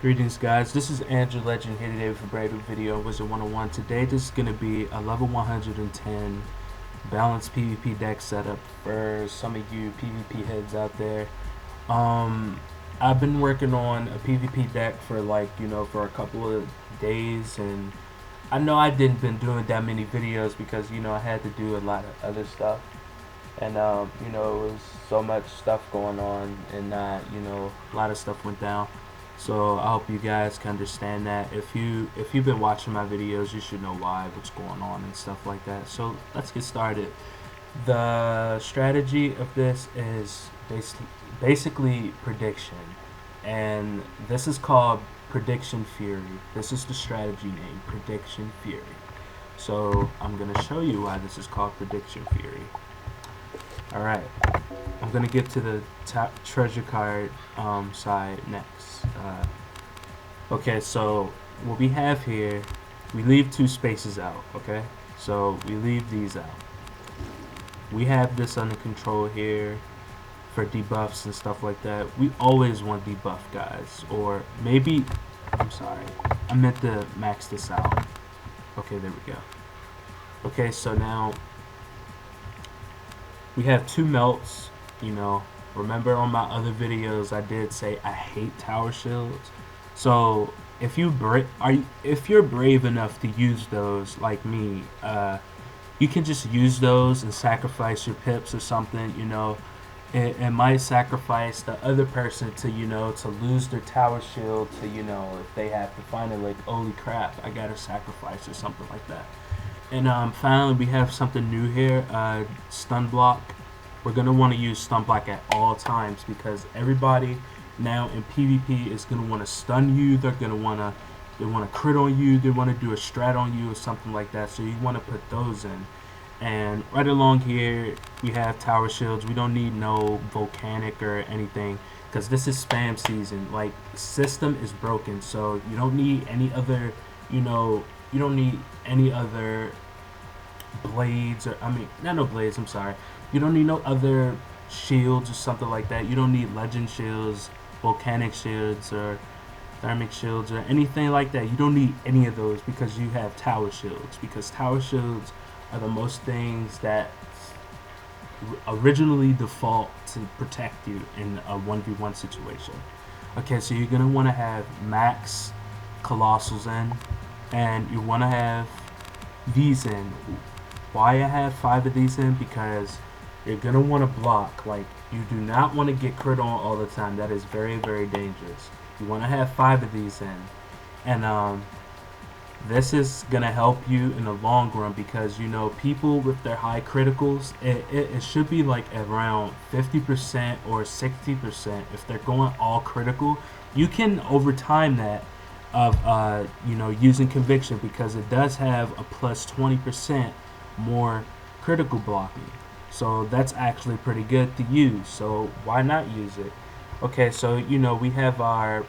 Greetings guys, this is Andrew Legend here today with a brand new video on Wizard101. Today this is going to be a level 110 balanced PvP deck setup for some of you PvP heads out there. I've been working on a PvP deck for for a couple of days, and I know I didn't been doing that many videos because I had to do a lot of other stuff, and it was so much stuff going on, and a lot of stuff went down. So I hope you guys can understand that. If you've been watching my videos, you should know what's going on and stuff like that. So let's get started. The strategy of this is basically prediction, and this is called Prediction Fury. This is the strategy name, Prediction Fury. So I'm gonna show you why this is called Prediction Fury. All right, I'm gonna get to the top treasure card side next. Okay, so what we have here, we leave two spaces out. Okay, so we leave these out. We have this under control here for debuffs and stuff like that. We always want debuff, guys, or maybe I'm sorry, I meant to max this out. Okay, there we go. Okay, so now we have two melts. Remember on my other videos I did say I hate tower shields. So if you're brave enough to use those like me, you can just use those and sacrifice your pips or something. It might sacrifice the other person to to lose their tower shield to if they have to find it, like, holy crap, I gotta sacrifice or something like that. And finally we have something new here, stun block. We're going to want to use stun block at all times because everybody now in PvP is going to want to stun you. They want to crit on you. They want to do a strat on you or something like that. So you want to put those in. And right along here we have tower shields. We don't need no volcanic or anything because this is spam season. Like, system is broken, so you don't need any other, you don't need any other blades, or not no blades, I'm sorry. You don't need no other shields or something like that. You don't need legend shields, volcanic shields, or thermic shields, or anything like that. You don't need any of those because you have tower shields, because tower shields are the most things that originally default to protect you in a 1v1 situation. Okay, so you're going to want to have max colossals in, and you want to have these in. Why I have 5 of these in? Because you're going to want to block. Like, you do not want to get crit on all the time. That is very, very dangerous. You want to have 5 of these in. And this is going to help you in the long run because, people with their high criticals, it should be like around 50% or 60%. If they're going all critical, you can overtime that of using conviction, because it does have a plus 20% more critical blocking. So that's actually pretty good to use. So why not use it? Okay, so we have our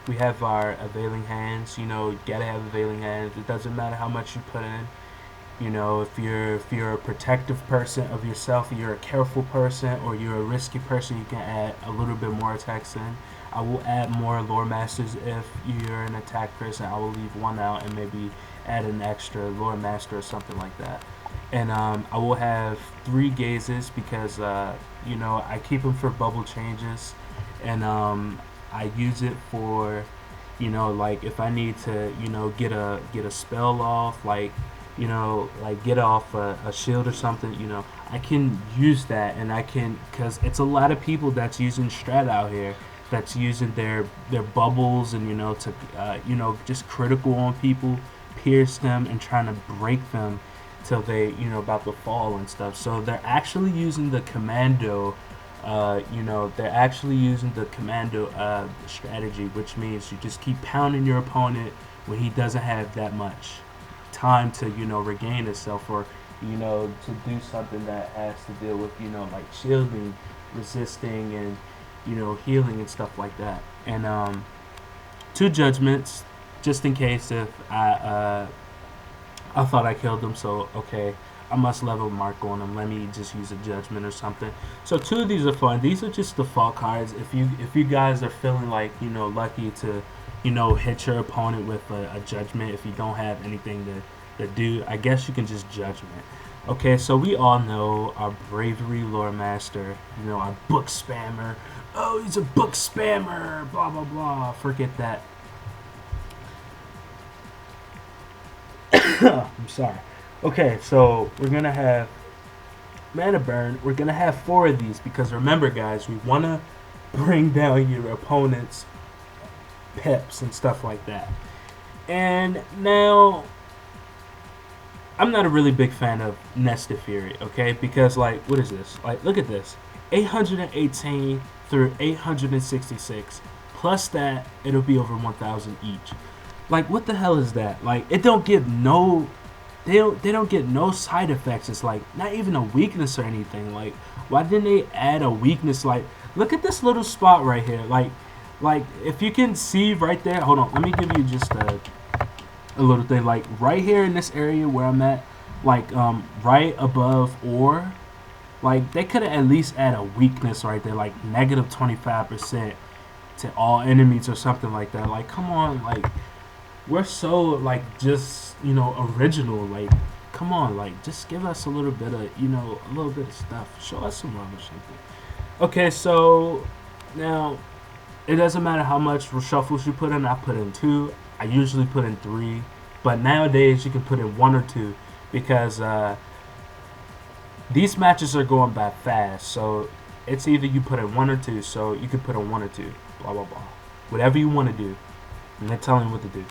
availing hands. You gotta have availing hands. It doesn't matter how much you put in. If you're a protective person of yourself, or you're a careful person, or you're a risky person, you can add a little bit more attacks in. I will add more lore masters. If you're an attack person, I will leave one out and maybe add an extra lore master or something like that. And I will have 3 gazes because I keep them for bubble changes, and I use it for like if I need to get a spell off, like get off a shield or something. I can use that, and I can, because it's a lot of people that's using strat out here that's using their bubbles and to just critical on people, pierce them, and trying to break them till they about to fall and stuff. So they're actually using the commando strategy, which means you just keep pounding your opponent when he doesn't have that much time to regain himself, or to do something that has to deal with like shielding, resisting, and healing and stuff like that. And 2 judgments just in case if I thought I killed him, so okay, I must level mark on him. Let me just use a judgment or something. So 2 of these are fun. These are just default cards. If you guys are feeling like lucky to hit your opponent with a judgment if you don't have anything to do. I guess you can just judgment. Okay, so we all know our bravery lore master, our book spammer. Oh, he's a book spammer, blah blah blah. Forget that. I'm sorry. Okay, so we're gonna have mana burn. We're gonna have 4 of these because remember, guys, we wanna bring down your opponent's pips and stuff like that. And now, I'm not a really big fan of Nested Fury, okay? Because, like, what is this? Like, look at this. 818 through 866. Plus that, it'll be over 1,000 each. Like, what the hell is that? Like, it don't give no... They don't get no side effects. It's like, not even a weakness or anything. Like, why didn't they add a weakness? Like, look at this little spot right here. Like, if you can see right there... Hold on, let me give you just a little thing. Like, right here in this area where I'm at, like, right above ore, like, they could have at least add a weakness right there, like, negative 25% to all enemies or something like that. Like, come on, like, we're so, like, just, original. Like, come on, like, just give us a little bit of, a little bit of stuff. Show us some love or something. Okay, so now it doesn't matter how much reshuffles you put in. I put in 2. I usually put in 3, but nowadays you can put in 1 or 2 because these matches are going by fast. So it's either you put in 1 or 2. So you can put in 1 or 2. Blah blah blah. Whatever you want to do. I'm not telling you what to do.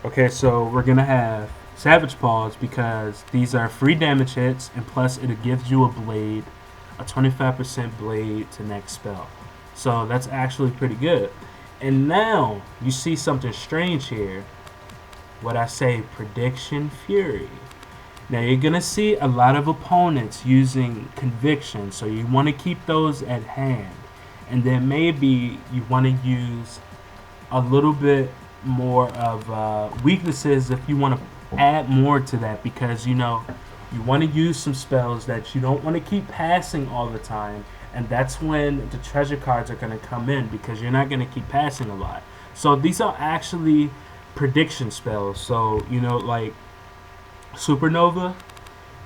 Okay, so we're gonna have Savage Paws because these are free damage hits, and plus it gives you a blade, a 25% blade to next spell. So that's actually pretty good. And now you see something strange here. What I say, Prediction Fury. Now you're gonna see a lot of opponents using Conviction, so you want to keep those at hand. And then maybe you want to use a little bit more of weaknesses if you want to add more to that, because you want to use some spells that you don't want to keep passing all the time, and that's when the treasure cards are going to come in because you're not going to keep passing a lot. So these are actually prediction spells, so like Supernova,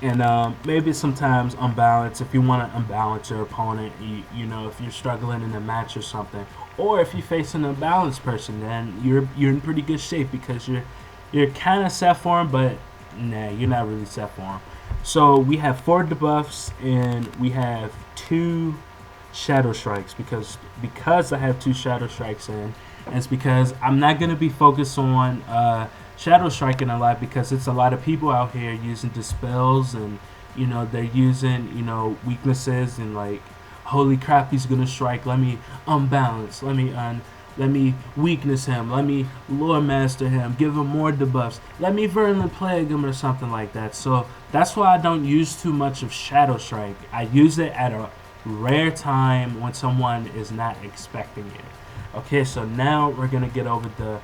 and maybe sometimes Unbalance if you want to unbalance your opponent. If you're struggling in a match or something, or if you're facing an unbalanced person, then you're in pretty good shape because you're kind of set for him, but nah, you're not really set for him. So we have 4 debuffs and we have 2 Shadow Strikes because I have 2 Shadow Strikes in, and it's because I'm not gonna be focused on Shadow Striking a lot because it's a lot of people out here using Dispels, and they're using weaknesses and like, holy crap, he's gonna strike, let me unbalance, let me weakness him, let me lore master him, give him more debuffs, let me virulent plague him or something like that. So that's why I don't use too much of Shadow Strike. I use it at a rare time when someone is not expecting it. Okay, so now we're gonna get over the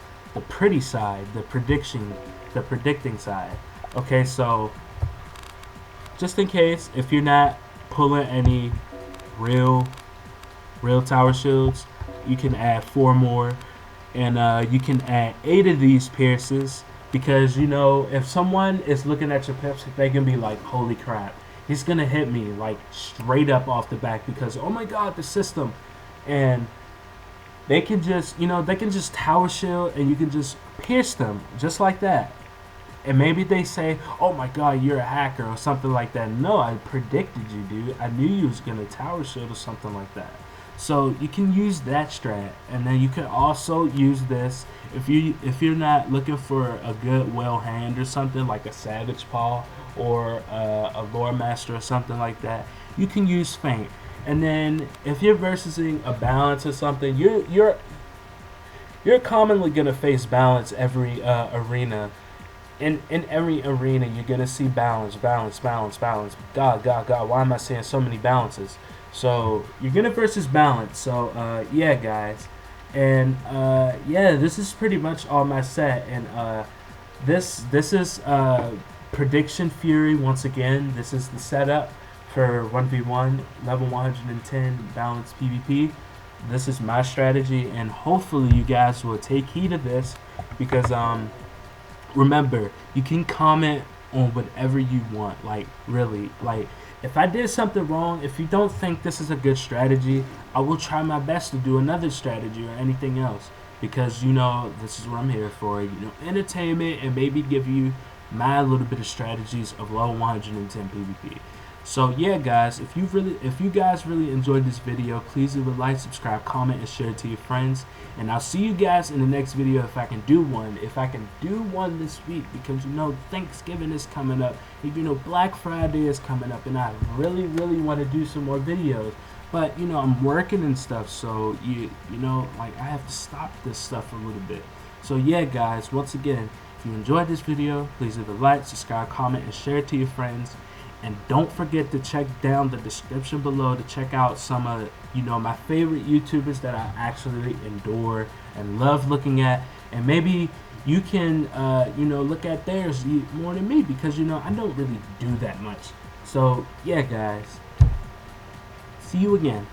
pretty side, the predicting side. Okay, so just in case, if you're not pulling any real tower shields, you can add 4 more, and you can add 8 of these pierces, because if someone is looking at your pips, they can be like, holy crap, he's gonna hit me like straight up off the back because, oh my god, the system. And they can just tower shield and you can just pierce them just like that. And maybe they say, oh my god, you're a hacker or something like that. No, I predicted you, dude. I knew you was gonna tower shield or something like that. So you can use that strat, and then you can also use this if you're not looking for a good well hand or something like a Savage Paw or a Lore Master or something like that. You can use Feint, and then if you're versing a balance or something, you're commonly gonna face balance every arena. In every arena, you're gonna see balance. God, why am I seeing so many balances? So you're gonna versus balance. So yeah, guys, and yeah, this is pretty much all my set. And this is Prediction Fury once again. This is the setup for 1v1 level 110 balanced PvP. This is my strategy, and hopefully you guys will take heed of this, because remember, you can comment on whatever you want. Like, really, like, if I did something wrong, if you don't think this is a good strategy, I will try my best to do another strategy or anything else, because this is what I'm here for. Entertainment, and maybe give you my little bit of strategies of level 110 PvP. So yeah, guys, if you guys really enjoyed this video, please leave a like, subscribe, comment, and share it to your friends. And I'll see you guys in the next video if I can do one. If I can do one this week, because Thanksgiving is coming up, and Black Friday is coming up, and I really want to do some more videos. But I'm working and stuff, so like, I have to stop this stuff a little bit. So yeah, guys, once again, if you enjoyed this video, please leave a like, subscribe, comment, and share it to your friends. And don't forget to check down the description below to check out some of my favorite YouTubers that I actually adore and love looking at. And maybe you can look at theirs more than me, because I don't really do that much. So yeah, guys, see you again.